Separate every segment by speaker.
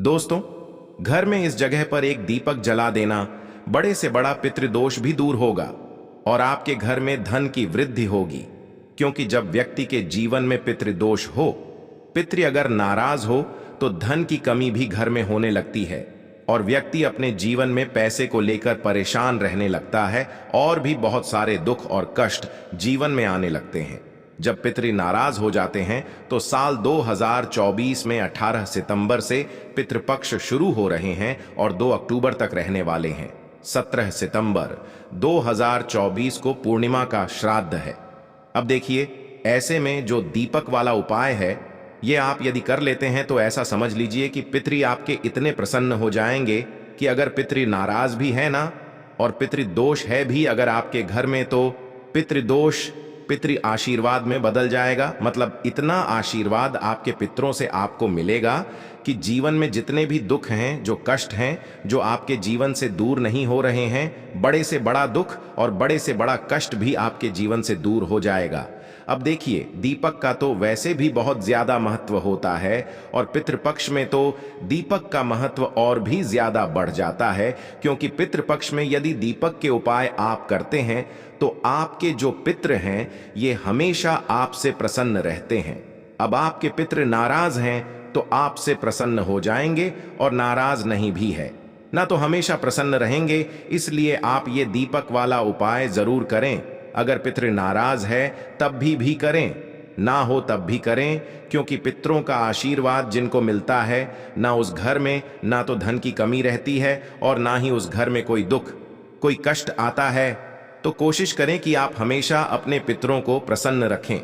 Speaker 1: दोस्तों, घर में इस जगह पर एक दीपक जला देना बड़े से बड़ा पितृदोष भी दूर होगा और आपके घर में धन की वृद्धि होगी। क्योंकि जब व्यक्ति के जीवन में पितृदोष हो, पितृ अगर नाराज हो, तो धन की कमी भी घर में होने लगती है और व्यक्ति अपने जीवन में पैसे को लेकर परेशान रहने लगता है और भी बहुत सारे दुख और कष्ट जीवन में आने लगते हैं। जब पितृ नाराज हो जाते हैं तो साल 2024 में 18 सितंबर से पितृपक्ष शुरू हो रहे हैं और 2 अक्टूबर तक रहने वाले हैं। 17 सितंबर 2024 को पूर्णिमा का श्राद्ध है। अब देखिए, ऐसे में जो दीपक वाला उपाय है, ये आप यदि कर लेते हैं तो ऐसा समझ लीजिए कि पितृ आपके इतने प्रसन्न हो जाएंगे कि अगर पितृ नाराज भी है ना और पितृदोष है भी अगर आपके घर में, तो पितृदोष पितृ आशीर्वाद में बदल जाएगा। मतलब इतना आशीर्वाद आपके पितरों से आपको मिलेगा कि जीवन में जितने भी दुख हैं, जो कष्ट हैं, जो आपके जीवन से दूर नहीं हो रहे हैं, बड़े से बड़ा दुख और बड़े से बड़ा कष्ट भी आपके जीवन से दूर हो जाएगा। अब देखिए, दीपक का तो वैसे भी बहुत ज्यादा महत्व होता है और पितृपक्ष में तो दीपक का महत्व और भी ज्यादा बढ़ जाता है। क्योंकि पितृपक्ष में यदि दीपक के उपाय आप करते हैं तो आपके जो पितृ हैं ये हमेशा आपसे प्रसन्न रहते हैं। अब आपके पितृ नाराज हैं तो आपसे प्रसन्न हो जाएंगे और नाराज नहीं भी है ना तो हमेशा प्रसन्न रहेंगे। इसलिए आप ये दीपक वाला उपाय जरूर करें। अगर पितृ नाराज है तब भी करें, ना हो तब भी करें। क्योंकि पितरों का आशीर्वाद जिनको मिलता है, ना उस घर में ना तो धन की कमी रहती है और ना ही उस घर में कोई दुख कोई कष्ट आता है। तो कोशिश करें कि आप हमेशा अपने पितरों को प्रसन्न रखें।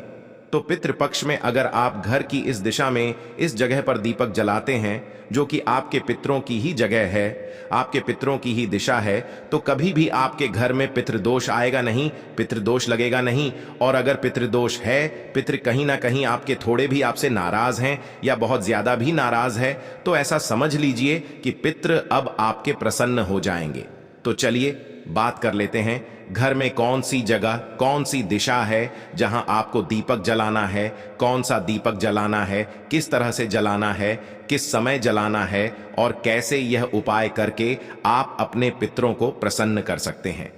Speaker 1: तो पितृपक्ष में अगर आप घर की इस दिशा में इस जगह पर दीपक जलाते हैं, जो कि आपके पितरों की ही जगह है, आपके पितरों की ही दिशा है, तो कभी भी आपके घर में पितृदोष आएगा नहीं, पितृदोष लगेगा नहीं। और अगर पितृदोष है, पितृ कहीं ना कहीं आपके थोड़े भी आपसे नाराज हैं या बहुत ज्यादा भी नाराज है, तो ऐसा समझ लीजिए कि पितृ अब आपके प्रसन्न हो जाएंगे। तो चलिए बात कर लेते हैं, घर में कौन सी जगह, कौन सी दिशा है जहां आपको दीपक जलाना है, कौन सा दीपक जलाना है, किस तरह से जलाना है, किस समय जलाना है और कैसे यह उपाय करके आप अपने पितरों को प्रसन्न कर सकते हैं।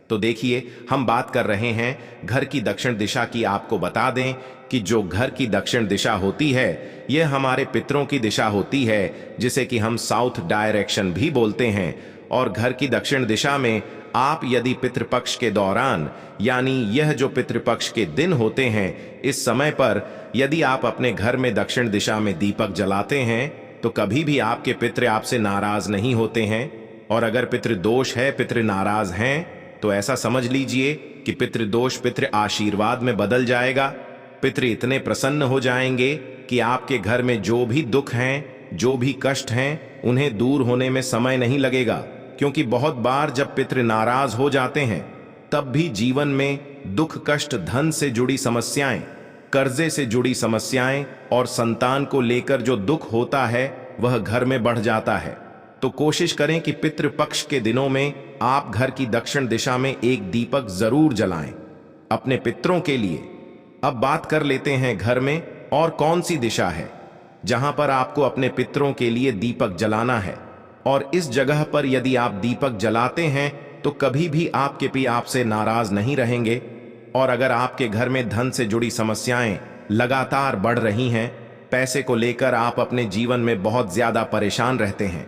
Speaker 1: तो देखिए, हम बात कर रहे हैं घर की दक्षिण दिशा की। आपको बता दें कि जो घर की दक्षिण दिशा होती है, यह हमारे पितरों की दिशा होती है, जिसे कि हम साउथ डायरेक्शन भी बोलते हैं। और घर की दक्षिण दिशा में आप यदि पितृपक्ष के दौरान, यानी यह जो पितृपक्ष के दिन होते हैं, इस समय पर यदि आप अपने घर में दक्षिण दिशा में दीपक जलाते हैं तो कभी भी आपके पितृ आपसे नाराज नहीं होते हैं। और अगर पितृदोष है, पितृ नाराज हैं, तो ऐसा समझ लीजिए कि पितृदोष पितृ आशीर्वाद में बदल जाएगा। पितृ इतने प्रसन्न हो जाएंगे कि आपके घर में जो भी दुख हैं, जो भी कष्ट हैं, उन्हें दूर होने में समय नहीं लगेगा। क्योंकि बहुत बार जब पितृ नाराज हो जाते हैं तब भी जीवन में दुख, कष्ट, धन से जुड़ी समस्याएं, कर्जे से जुड़ी समस्याएं और संतान को लेकर जो दुख होता है वह घर में बढ़ जाता है। तो कोशिश करें कि पितृपक्ष के दिनों में आप घर की दक्षिण दिशा में एक दीपक जरूर जलाएं अपने पितरों के लिए। अब बात कर लेते हैं घर में और कौन सी दिशा है जहां पर आपको अपने पितरों के लिए दीपक जलाना है। और इस जगह पर यदि आप दीपक जलाते हैं तो कभी भी आपके पति आपसे नाराज नहीं रहेंगे। और अगर आपके घर में धन से जुड़ी समस्याएं लगातार बढ़ रही हैं, पैसे को लेकर आप अपने जीवन में बहुत ज्यादा परेशान रहते हैं,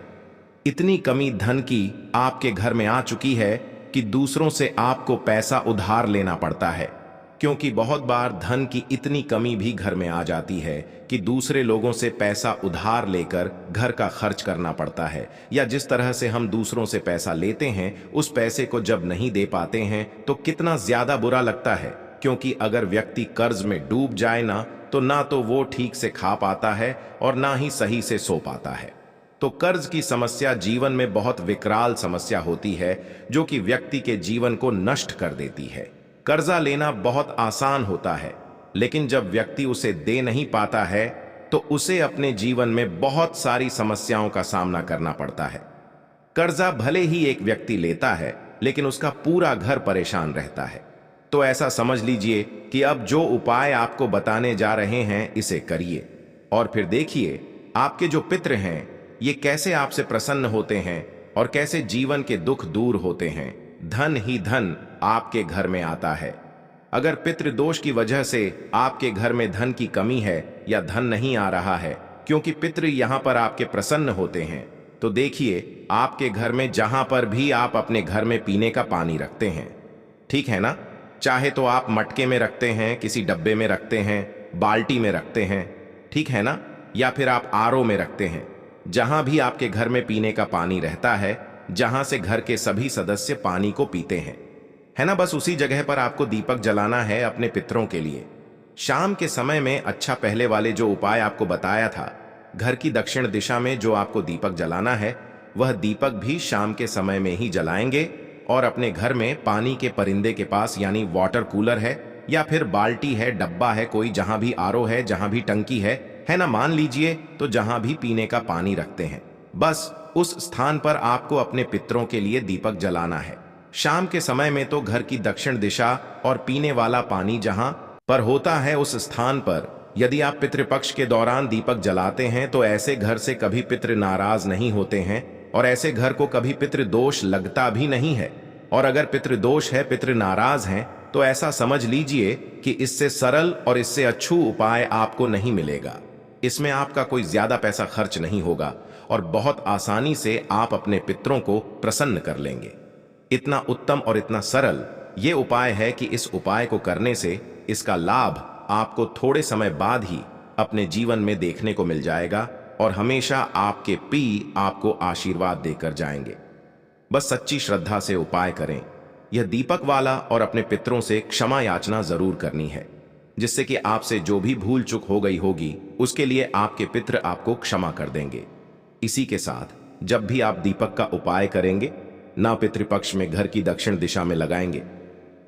Speaker 1: इतनी कमी धन की आपके घर में आ चुकी है कि दूसरों से आपको पैसा उधार लेना पड़ता है। क्योंकि बहुत बार धन की इतनी कमी भी घर में आ जाती है कि दूसरे लोगों से पैसा उधार लेकर घर का खर्च करना पड़ता है। या जिस तरह से हम दूसरों से पैसा लेते हैं, उस पैसे को जब नहीं दे पाते हैं तो कितना ज्यादा बुरा लगता है। क्योंकि अगर व्यक्ति कर्ज में डूब जाए ना तो वो ठीक से खा पाता है और ना ही सही से सो पाता है। तो कर्ज की समस्या जीवन में बहुत विकराल समस्या होती है, जो कि व्यक्ति के जीवन को नष्ट कर देती है। कर्जा लेना बहुत आसान होता है, लेकिन जब व्यक्ति उसे दे नहीं पाता है तो उसे अपने जीवन में बहुत सारी समस्याओं का सामना करना पड़ता है। कर्जा भले ही एक व्यक्ति लेता है, लेकिन उसका पूरा घर परेशान रहता है। तो ऐसा समझ लीजिए कि अब जो उपाय आपको बताने जा रहे हैं, इसे करिए और फिर देखिए आपके जो पितृ हैं ये कैसे आपसे प्रसन्न होते हैं और कैसे जीवन के दुख दूर होते हैं। धन ही धन आपके घर में आता है। अगर पितृदोष की वजह से आपके घर में धन की कमी है या धन नहीं आ रहा है, क्योंकि पितृ यहां पर आपके प्रसन्न होते हैं, तो देखिए आपके घर में जहां पर भी आप अपने घर में पीने का पानी रखते हैं, ठीक है ना, चाहे तो आप मटके में रखते हैं, किसी डब्बे में रखते हैं, बाल्टी में रखते हैं, ठीक है ना, या फिर आप आरओ में रखते हैं, जहां भी आपके घर में पीने का पानी रहता है, जहां से घर के सभी सदस्य पानी को पीते हैं, है ना, बस उसी जगह पर आपको दीपक जलाना है अपने पितरों के लिए। शाम के समय में अच्छा, पहले वाले जो उपाय आपको बताया था, घर की दक्षिण दिशा में जो आपको दीपक जलाना है, वह दीपक भी शाम के समय में ही जलाएंगे और अपने घर में पानी के परिंदे के पास, यानी वाटर कूलर है या फिर बाल्टी है, डब्बा है कोई, जहां भी आरओ है, जहां भी टंकी है ना, मान लीजिए, तो जहां भी पीने का पानी रखते हैं, बस उस स्थान पर आपको अपने पितरों के लिए दीपक जलाना है। शाम के समय में तो घर की दक्षिण दिशा और पीने वाला पानी जहां पर होता है, उस स्थान पर यदि आप पितृपक्ष के दौरान दीपक जलाते हैं तो ऐसे घर से कभी पितृ नाराज नहीं होते हैं और ऐसे घर को कभी पितृदोष लगता भी नहीं है। और अगर पितृदोष है, पितृ नाराज हैं, तो ऐसा समझ लीजिए कि इससे सरल और इससे अच्छू उपाय आपको नहीं मिलेगा। इसमें आपका कोई ज्यादा पैसा खर्च नहीं होगा और बहुत आसानी से आप अपने पितरों को प्रसन्न कर लेंगे। इतना उत्तम और इतना सरल ये उपाय है कि इस उपाय को करने से इसका लाभ आपको थोड़े समय बाद ही अपने जीवन में देखने को मिल जाएगा और हमेशा आपके पी आपको आशीर्वाद देकर जाएंगे। बस सच्ची श्रद्धा से उपाय करें। यह दीपक वाला और अपने पितरों से क्षमा याचना जरूर करनी है, जिससे कि आपसे जो भी भूल चूक हो गई होगी उसके लिए आपके पितृ आपको क्षमा कर देंगे। इसी के साथ जब भी आप दीपक का उपाय करेंगे ना, पितृपक्ष में घर की दक्षिण दिशा में लगाएंगे।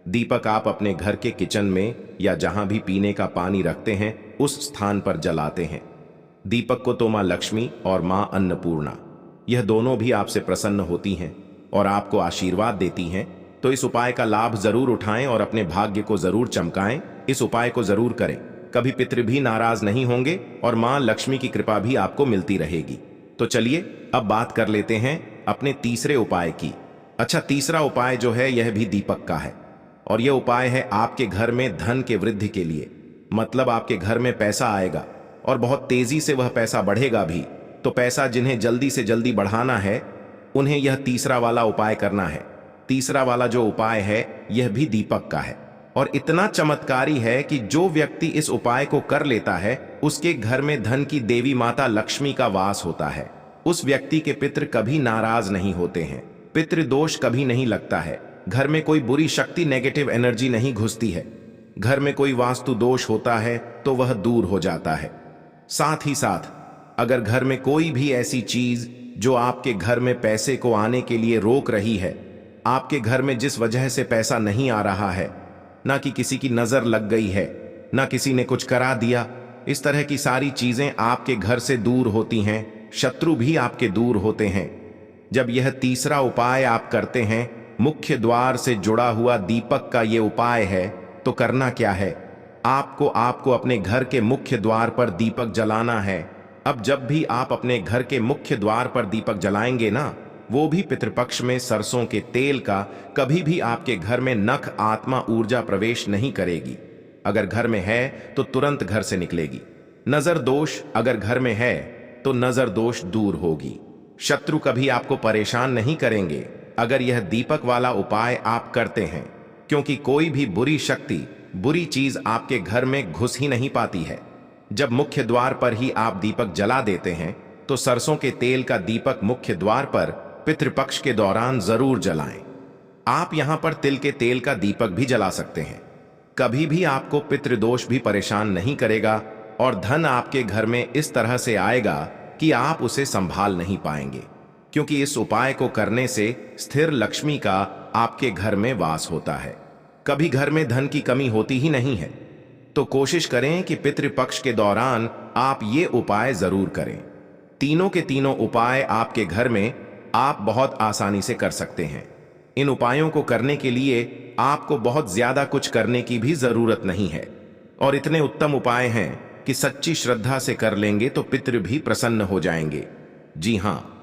Speaker 1: दीपक आप अपने घर के किचन में या जहां भी पीने का पानी रखते हैं उस स्थान पर जलाते हैं। दीपक को तो मां लक्ष्मी और मां अन्नपूर्णा, यह दोनों भी आपसे प्रसन्न होती हैं और आपको आशीर्वाद देती हैं। तो इस उपाय का लाभ जरूर उठाएं और अपने भाग्य को जरूर चमकाएं। इस उपाय को जरूर करें, कभी पितृ भी नाराज नहीं होंगे और मां लक्ष्मी की कृपा भी आपको मिलती रहेगी। तो चलिए अब बात कर लेते हैं अपने तीसरे उपाय की। अच्छा, तीसरा उपाय जो है यह भी दीपक का है और यह उपाय है आपके घर में धन के वृद्धि के लिए। मतलब आपके घर में पैसा आएगा और बहुत तेजी से वह पैसा बढ़ेगा भी। तो पैसा जिन्हें जल्दी से जल्दी बढ़ाना है उन्हें यह तीसरा वाला उपाय करना है। तीसरा वाला जो उपाय है यह भी दीपक का है और इतना चमत्कारी है कि जो व्यक्ति इस उपाय को कर लेता है उसके घर में धन की देवी माता लक्ष्मी का वास होता है। उस व्यक्ति के पितृ कभी नाराज नहीं होते हैं, पितृदोष कभी नहीं लगता है, घर में कोई बुरी शक्ति, नेगेटिव एनर्जी नहीं घुसती है, घर में कोई वास्तु दोष होता है तो वह दूर हो जाता है। साथ ही साथ अगर घर में कोई भी ऐसी चीज जो आपके घर में पैसे को आने के लिए रोक रही है, आपके घर में जिस वजह से पैसा नहीं आ रहा है, ना कि किसी की नजर लग गई है, ना किसी ने कुछ करा दिया, इस तरह की सारी चीजें आपके घर से दूर होती हैं, शत्रु भी आपके दूर होते हैं। जब यह तीसरा उपाय आप करते हैं, मुख्य द्वार से जुड़ा हुआ दीपक का ये उपाय है, तो करना क्या है, आपको अपने घर के मुख्य द्वार पर दीपक जलाना है। अब जब भी आप अपने घर के मुख्य द्वार पर दीपक जलाएंगे ना, वो भी पितृपक्ष में सरसों के तेल का, कभी भी आपके घर में नख आत्मा ऊर्जा प्रवेश नहीं करेगी। अगर घर में है तो तुरंत घर से निकलेगी। नजर दोष अगर घर में है तो नजर दोष दूर होगी। शत्रु कभी आपको परेशान नहीं करेंगे अगर यह दीपक वाला उपाय आप करते हैं, क्योंकि कोई भी बुरी शक्ति, बुरी चीज आपके घर में घुस ही नहीं पाती है। जब मुख्य द्वार पर ही आप दीपक जला देते हैं तो सरसों के तेल का दीपक मुख्य द्वार पर पितृपक्ष के दौरान जरूर जलाएं। आप यहां पर तिल के तेल का दीपक भी जला सकते हैं। कभी भी आपको पितृदोष भी परेशान नहीं करेगा और धन आपके घर में इस तरह से आएगा कि आप उसे संभाल नहीं पाएंगे, क्योंकि इस उपाय को करने से स्थिर लक्ष्मी का आपके घर में वास होता है। कभी घर में धन की कमी होती ही नहीं है। तो कोशिश करें कि पितृपक्ष के दौरान आप ये उपाय जरूर करें। तीनों के तीनों उपाय आपके घर में आप बहुत आसानी से कर सकते हैं। इन उपायों को करने के लिए आपको बहुत ज्यादा कुछ करने की भी जरूरत नहीं है और इतने उत्तम उपाय हैं कि सच्ची श्रद्धा से कर लेंगे तो पितृ भी प्रसन्न हो जाएंगे। जी हाँ,